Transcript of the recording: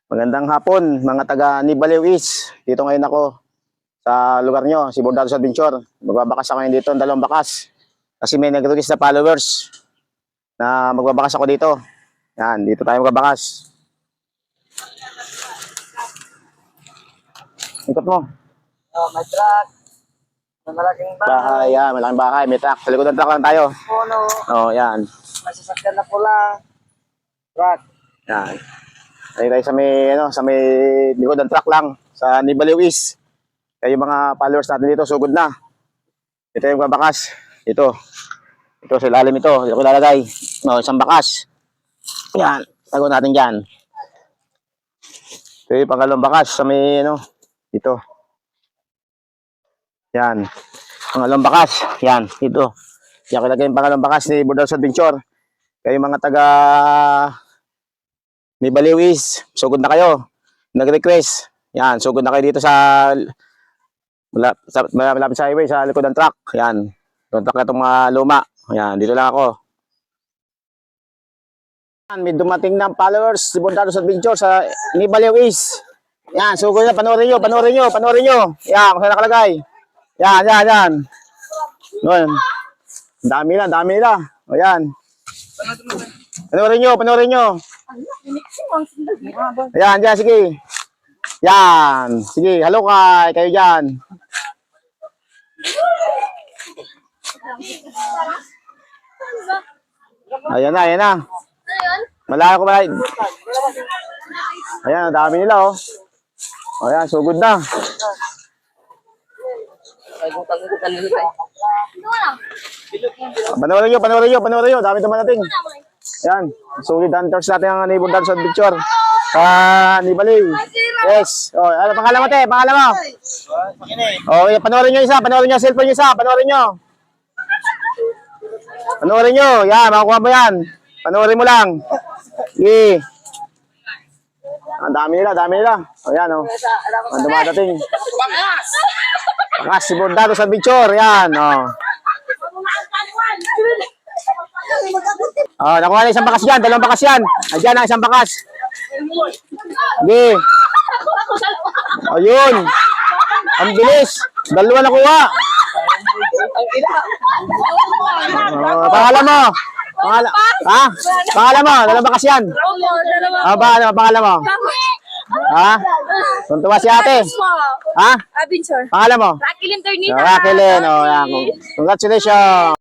Magandang hapon, mga taga Nibaliw East. Dito ngayon ako sa lugar nyo, si Bordados Adventure. Magbabakas ako ngayon dito, ang 2 bakas. Kasi may nag-request na followers na magbabakas ako dito. Yan, dito tayo magbabakas. Ikot mo. Oh, may truck. May malaking Bahay, yan, malaking bahay, may truck. Sa likod ng truck lang tayo. Puno. Oh, yan. May sasakyan na pula. Truck. Yan. Ay tayo sa may likod ng truck lang sa Nibaliw East. Kaya yung mga followers natin dito sugod na. Ito yung babakas. Ito sa ilalim ito. Dito ko lalagay. No, isang bakas. Yan, tago natin diyan. Ito yung pangalawang bakas sa may dito. Yan. Pangalawang bakas. Yan, ito. Yan ko lagay yung pangalawang bakas ni Bordados Adventure. Kaya yung mga taga Nibaliw East, sugod na kayo. Nag-request. Yan, sugod na kayo dito sa malapit sa highway, sa likod ng truck. Yan. Yung truck na itong mga luma. Yan, dito lang ako. Yan, may dumating ng followers si Bordados Adventure sa Nibaliw East. Yan, sugod na. Panoorin nyo. Yan, kung saan nakalagay. Yan. Yan. Dami na. O yan. Panoorin nyo. Ayan, dyan, sige. Yan. Sige, halo kayo dyan. Ayan na. Malayo ko malayo. Ayan, ang dami nila, oh. Ayan, sugod na. Panoorin nyo. Dami naman natin. Ayan, solid hunters natin ang Bordados Adventure sa Nibaliw. Yes. Oh, ano pangalan mo, te? Pangalan mo? Oh, panoorin nyo isa. Panoorin nyo. Cellphone nyo isa. Panoorin nyo. Yan, makukuha mo yan. Panoorin mo lang. Yeah. Ang dami nila. O yan, oh. Ang dumadating. Bakas si Bordados Adventure. Yan, oh. Oh, nakuha na isang bakas yan. 2 bakas yan. Ayan na isang bakas. Okay. O yun. Ang bilis. 2 nakuha. Pangalan mo. Pangalan mo. 2 bakas yan. Pangalan mo. Ha? Tuntua si ate. Ha? Adventure. Pangalan mo? Rakilin Ternita. Rakilin. Congratulations.